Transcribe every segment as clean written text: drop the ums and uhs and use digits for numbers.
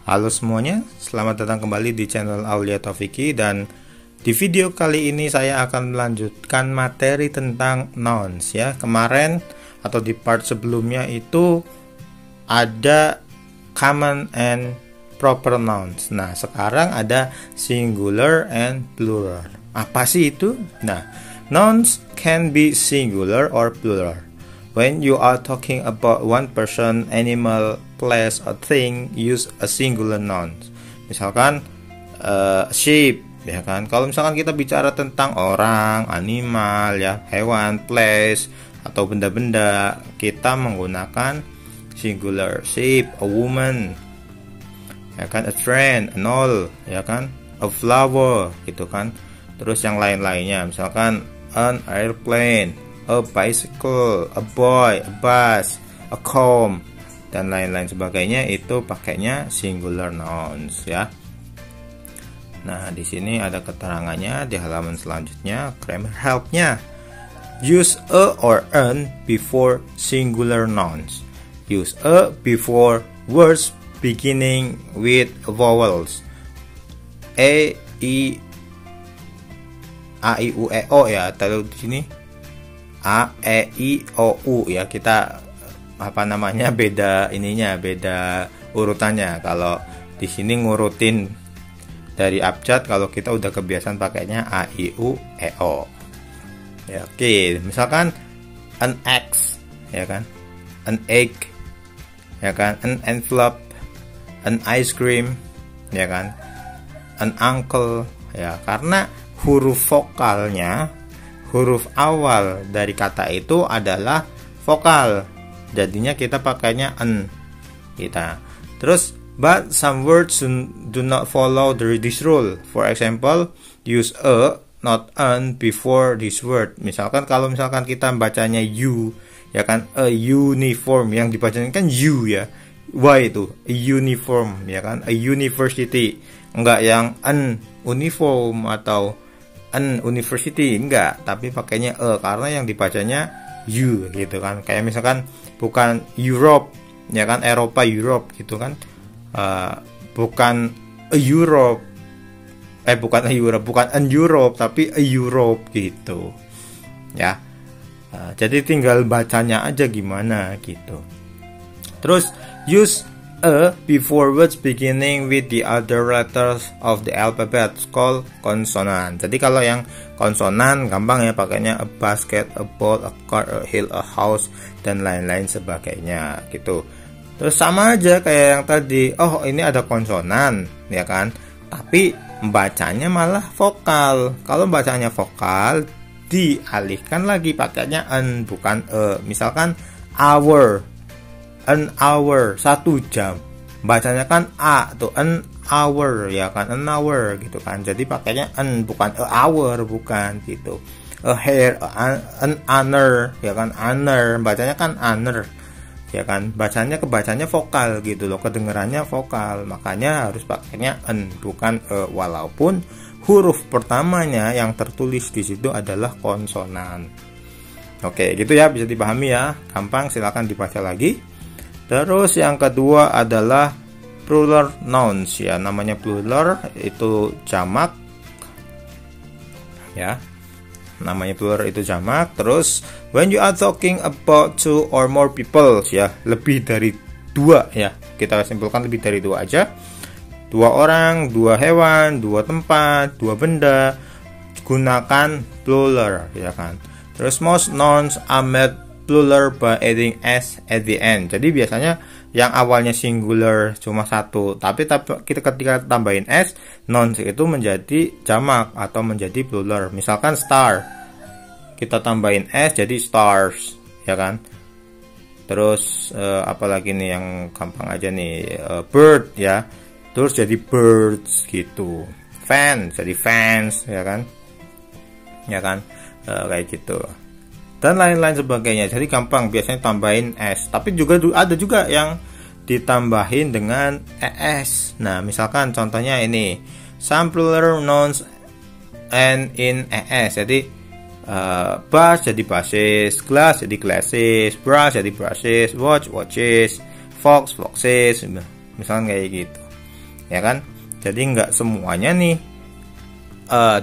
Halo semuanya, selamat datang kembali di channel Aulia Taufiki, dan di video kali ini saya akan melanjutkan materi tentang nouns ya. Kemarin atau di part sebelumnya itu ada common and proper nouns. Nah, sekarang ada singular and plural. Apa sih itu? Nah, nouns can be singular or plural. When you are talking about one person, animal, place, or thing, use a singular noun. Misalkan sheep, ya kan? Kalau misalkan kita bicara tentang orang, animal, ya, hewan, place, atau benda-benda, kita menggunakan singular. Sheep, a woman, ya kan? A friend, an owl, ya kan? A flower, gitu kan? Terus yang lain-lainnya, misalkan an airplane, a bicycle, a boy, a bus, a comb, dan lain-lain sebagainya, itu pakainya singular nouns ya. Nah, di sini ada keterangannya di halaman selanjutnya, grammar helpnya. Use a or an before singular nouns. Use a before words beginning with vowels. A, I, U, E, O ya. Taruh di sini A, E, I, O, U ya. Kita beda ininya, beda urutannya. Kalau di sini ngurutin dari abjad, kalau kita udah kebiasaan pakainya A, I, U, E, O. Ya, oke. Misalkan an egg, ya kan? An egg, ya kan? An envelope, an ice cream, ya kan? An uncle, ya. Karena huruf vokalnya, huruf awal dari kata itu adalah vokal, jadinya kita pakainya an kita. Terus but some words do not follow this rule. For example, use a not an before this word. Misalkan kalau misalkan kita bacanya you, ya kan, a uniform, yang dibacanya kan you ya, y itu a uniform, ya kan, a university, enggak yang an uniform atau an university, enggak, tapi pakainya karena yang dibacanya you gitu kan. Kayak misalkan bukan Europe, ya kan, Eropa, Europe gitu kan, bukan a Europe, bukan an Europe, tapi a Europe gitu ya. Jadi tinggal bacanya aja gimana gitu. Terus use a before words beginning with the other letters of the alphabet called consonant. Jadi kalau yang konsonan gampang ya, pakainya a basket, a ball, a car, a hill, a house, dan lain-lain sebagainya gitu. Terus sama aja kayak yang tadi. Oh, ini ada konsonan, ya kan? Tapi bacanya malah vokal. Kalau bacanya vokal, dialihkan lagi pakainya an, bukan e. Misalkan hour, an hour, 1 jam, bacanya kan a tuh, an hour, ya kan, an hour gitu kan. Jadi pakainya an, bukan a hour, bukan gitu. A hair, an honor, ya kan, honor, bacanya kan honor, ya kan. Kebacanya vokal gitu loh, kedengarannya vokal, makanya harus pakainya an, bukan e, walaupun huruf pertamanya yang tertulis di situ adalah konsonan. Oke, gitu ya, bisa dipahami ya, gampang, silakan dibaca lagi. Terus yang kedua adalah plural nouns ya. Namanya plural itu jamak ya. Namanya plural itu jamak. Terus when you are talking about two or more people ya, lebih dari 2 ya. Kita simpulkan lebih dari 2 aja. 2 orang, 2 hewan, 2 tempat, 2 benda, gunakan plural ya kan. Terus most nouns are made plural by adding s at the end. Jadi biasanya yang awalnya singular cuma 1, tapi kita ketika tambahin s, nouns itu menjadi jamak atau menjadi plural. Misalkan star, kita tambahin s jadi stars, ya kan. Terus apalagi nih yang gampang aja nih, bird ya, terus jadi birds gitu. Fan jadi fans, ya kan, kayak gitu, dan lain-lain sebagainya. Jadi gampang, biasanya tambahin s, tapi juga ada juga yang ditambahin dengan es. Nah, misalkan contohnya ini, some plural nouns and in es. Jadi bus jadi buses, glass jadi glasses, brush jadi brushes, watch watches, fox foxes, misalkan kayak gitu. ya kan. Jadi nggak semuanya nih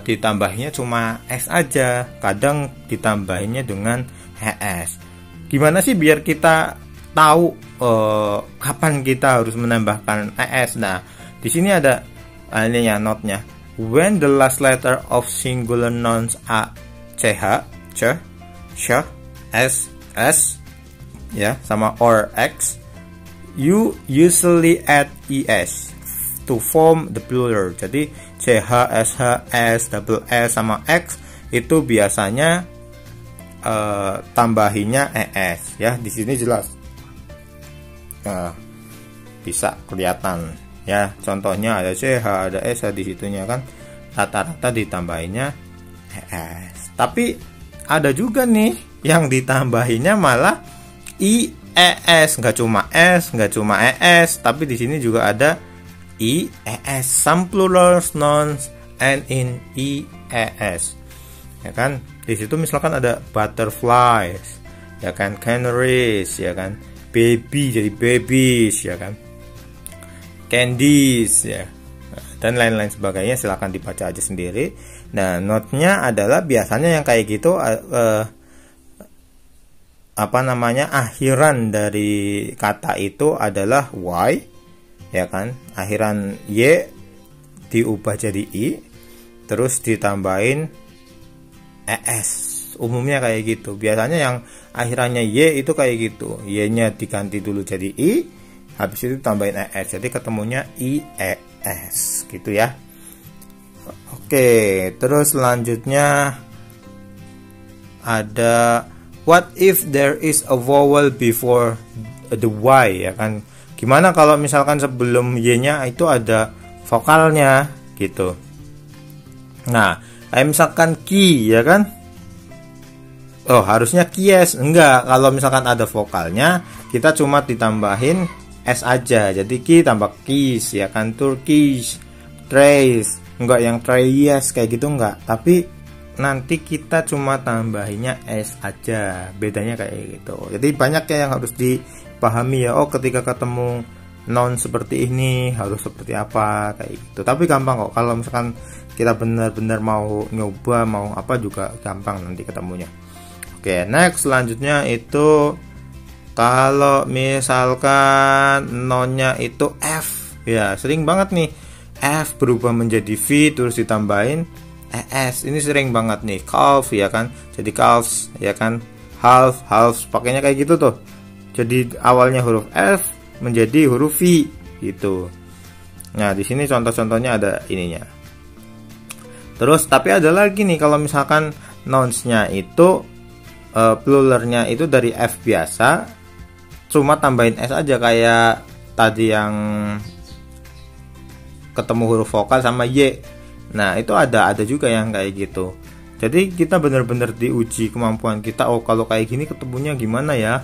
ditambahinnya cuma S aja, kadang ditambahinnya dengan ES. Gimana sih biar kita tahu kapan kita harus menambahkan ES? Nah, di sini ada ini ya notnya. When the last letter of singular nouns are CH, C, Sh, S, S, ya, sama or X, you usually add ES to form the plural. Jadi CH, SH, S, double S sama X itu biasanya tambahinnya ES ya. Di sini jelas bisa kelihatan ya. Contohnya ada CH, ada SH di situnya kan, rata-rata ditambahinnya ES. Tapi ada juga nih yang ditambahinnya malah IES, nggak cuma S, nggak cuma ES, tapi di sini juga ada IES. Some plural nouns end in IES, ya kan. Di situ misalkan ada butterflies, ya kan, canaries, ya kan, baby jadi babies, ya kan, candies, ya, dan lain-lain sebagainya. Silahkan dibaca aja sendiri. Nah, note-nya adalah biasanya yang kayak gitu akhiran dari kata itu adalah Y, ya kan, akhiran Y diubah jadi I, terus ditambahin ES. Umumnya kayak gitu. Biasanya yang akhirannya Y itu kayak gitu, Y-nya diganti dulu jadi I, habis itu tambahin ES, jadi ketemunya IES gitu ya. Oke, terus selanjutnya ada what if there is a vowel before the Y, ya kan. Gimana kalau misalkan sebelum Y-nya itu ada vokalnya gitu. Nah, kayak misalkan ki, ya kan. Oh, harusnya kies. Enggak, kalau misalkan ada vokalnya kita cuma ditambahin S aja. Jadi ki tambah kis, ya kan. Turkish, trace. Enggak yang trace kayak gitu enggak. Tapi nanti kita cuma tambahinnya S aja. Bedanya kayak gitu. Jadi banyak ya yang harus dipahami ya. Oh, ketika ketemu noun seperti ini harus seperti apa kayak gitu. Tapi gampang kok. Kalau misalkan kita benar-benar mau nyoba, mau apa juga gampang nanti ketemunya. Oke, next selanjutnya itu kalau misalkan nounnya itu F, ya sering banget nih F berubah menjadi V terus ditambahin ES. Ini sering banget nih. Calf, ya kan, jadi calves, ya kan, half, pakainya kayak gitu tuh. Jadi awalnya huruf F menjadi huruf V gitu. Nah, di sini contoh-contohnya ada ininya. Terus tapi ada lagi nih kalau misalkan nouns-nya itu pluralnya itu dari F biasa, cuma tambahin S aja kayak tadi yang ketemu huruf vokal sama Y. Nah, itu ada juga yang kayak gitu. Jadi kita benar-benar diuji kemampuan kita. Oh, kalau kayak gini ketemunya gimana ya?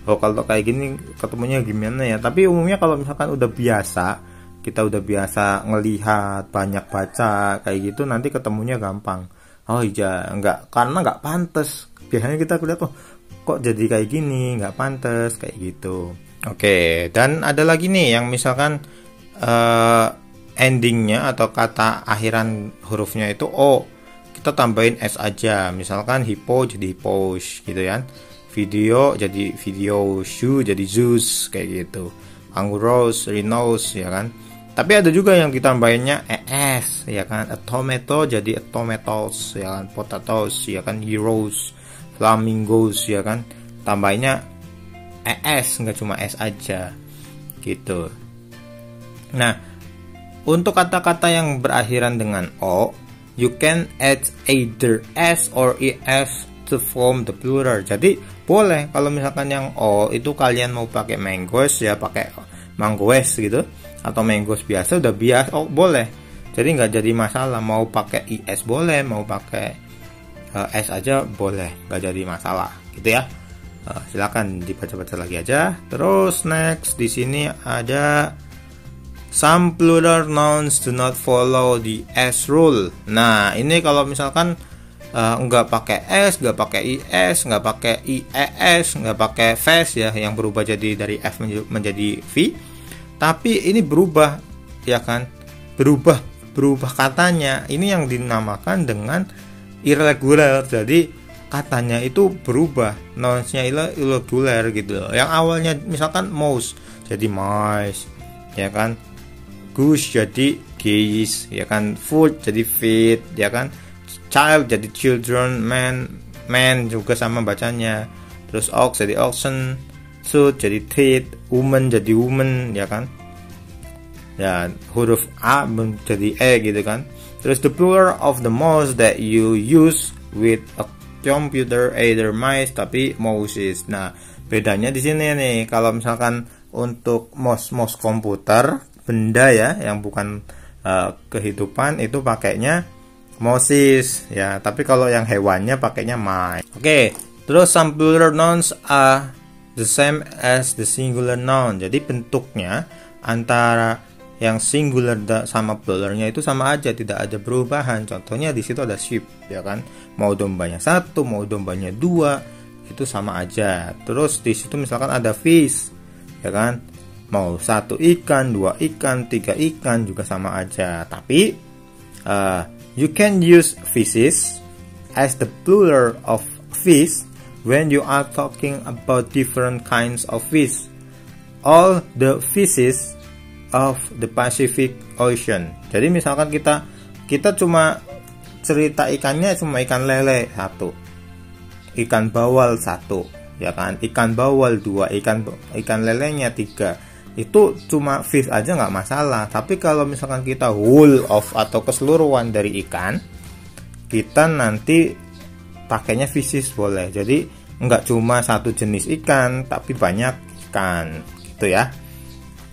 Oh, kalau kayak gini ketemunya gimana ya? Tapi umumnya kalau misalkan udah biasa, kita udah biasa ngelihat, banyak baca kayak gitu, nanti ketemunya gampang. Oh iya, enggak, karena enggak pantas. Biasanya kita lihat, oh kok jadi kayak gini, enggak pantas kayak gitu. Oke, dan ada lagi nih yang misalkan endingnya atau kata akhiran hurufnya itu O, kita tambahin S aja. Misalkan hippo jadi hippos gitu kan. Video jadi video, shoe jadi shoes kayak gitu. Anguros, rhinos, ya kan. Tapi ada juga yang ditambahinnya ES, ya kan. A tomato jadi a tomatoes, ya kan. Potatoes, ya kan. Heroes, flamingos, ya kan. Tambahinnya ES, nggak cuma S aja gitu. Nah, untuk kata-kata yang berakhiran dengan O, you can add either S or ES to form the plural. Jadi boleh kalau misalkan yang O itu kalian mau pakai mangoes, ya pakai mangoes gitu, atau mangoes biasa udah biasa, oh boleh. Jadi nggak jadi masalah. Mau pakai IS boleh, mau pakai S aja boleh, nggak jadi masalah gitu ya. Silakan dibaca-baca lagi aja. Terus next di sini ada some plural nouns do not follow the S rule. Nah, ini kalau misalkan nggak pakai S, nggak pakai IS, nggak pakai IES, nggak pakai VES ya, yang berubah jadi dari F menjadi V. Tapi ini berubah ya kan, berubah katanya. Ini yang dinamakan dengan irregular. Jadi katanya itu berubah, nouns-nya irregular gitu loh. Yang awalnya misalkan mouse jadi mice, ya kan, goose jadi geese, ya kan, food jadi feet, ya kan, child jadi children, man juga sama bacanya, terus ox jadi oxen, suit jadi teeth, woman jadi woman, ya kan, ya huruf A jadi E gitu kan. Terus the plural of the mouse that you use with a computer either mice tapi mouses. Nah, bedanya di sini nih. Kalau misalkan untuk mouse komputer, benda ya yang bukan kehidupan, itu pakainya mouses ya. Tapi kalau yang hewannya pakainya mice. Oke, terus some plural nouns are the same as the singular noun. Jadi bentuknya antara yang singular sama pluralnya itu sama aja, tidak ada perubahan. Contohnya di situ ada sheep, ya kan. Mau dombanya 1, mau dombanya 2, itu sama aja. Terus di situ misalkan ada fish, ya kan. Mau 1 ikan, 2 ikan, 3 ikan juga sama aja. Tapi you can use fishes as the plural of fish when you are talking about different kinds of fish. All the fishes of the Pacific Ocean. Jadi misalkan kita cuma cerita ikannya cuma ikan lele 1, ikan bawal 1, ya kan, ikan bawal 2, ikan lelenya 3, itu cuma fish aja nggak masalah. Tapi kalau misalkan kita whole of atau keseluruhan dari ikan, kita nanti pakainya fishes boleh. Jadi nggak cuma satu jenis ikan tapi banyak ikan gitu ya.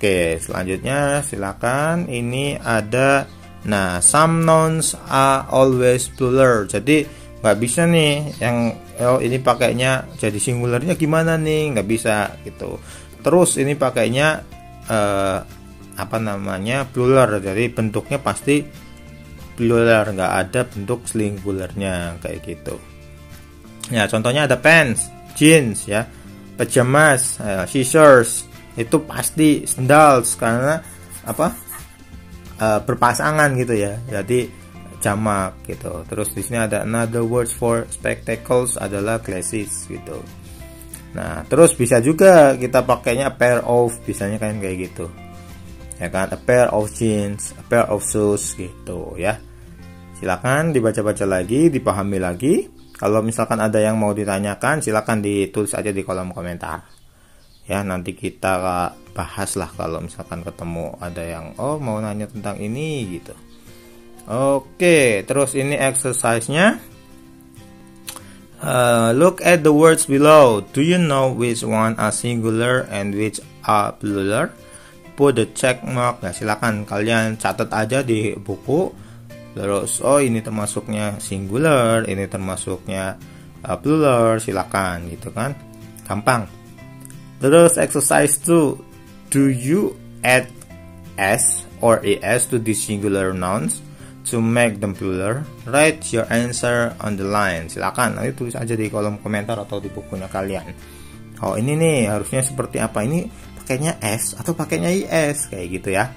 Oke, selanjutnya silakan. Ini ada, nah, some nouns are always plural. Jadi nggak bisa nih yang ini pakainya jadi singularnya gimana nih, nggak bisa gitu. Terus ini pakainya plural. Jadi bentuknya pasti plural, nggak ada bentuk singularnya kayak gitu. Ya, contohnya ada pants, jeans, ya, pajamas, scissors. Itu pasti sandals karena berpasangan gitu ya, jadi jamak gitu. Terus di sini ada another words for spectacles adalah glasses gitu. Nah, terus bisa juga kita pakainya a pair of, bisanya kan kayak gitu, ya kan, a pair of jeans, a pair of shoes gitu ya. Silakan dibaca-baca lagi, dipahami lagi. Kalau misalkan ada yang mau ditanyakan, silakan ditulis aja di kolom komentar. Ya, nanti kita bahas lah kalau misalkan ketemu ada yang mau nanya tentang ini gitu. Oke, terus ini exercise-nya. Look at the words below. Do you know which one are singular and which are plural? Put the check mark. Nah, silakan kalian catat aja di buku. Terus ini termasuknya singular, ini termasuknya plural, silakan gitu kan. Gampang. Terus exercise 2, do you add s or es to the singular nouns to make them plural? Write your answer on the line. Silakan nanti tulis aja di kolom komentar atau di bukunya kalian. Oh, ini nih harusnya seperti apa? Ini pakainya s atau pakainya is kayak gitu ya.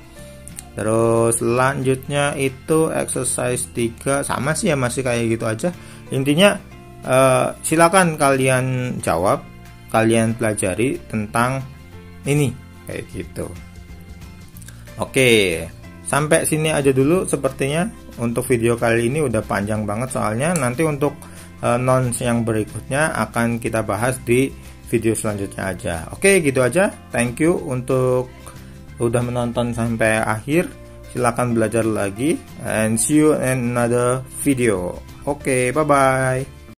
Terus selanjutnya itu exercise 3, sama sih ya, masih kayak gitu aja. Intinya silakan kalian jawab, kalian pelajari tentang ini kayak gitu. Oke, sampai sini aja dulu sepertinya untuk video kali ini. Udah panjang banget soalnya. Nanti untuk nouns yang berikutnya akan kita bahas di video selanjutnya aja. Oke, gitu aja. Thank you untuk udah menonton sampai akhir. Silakan belajar lagi and see you in another video. Oke, bye bye.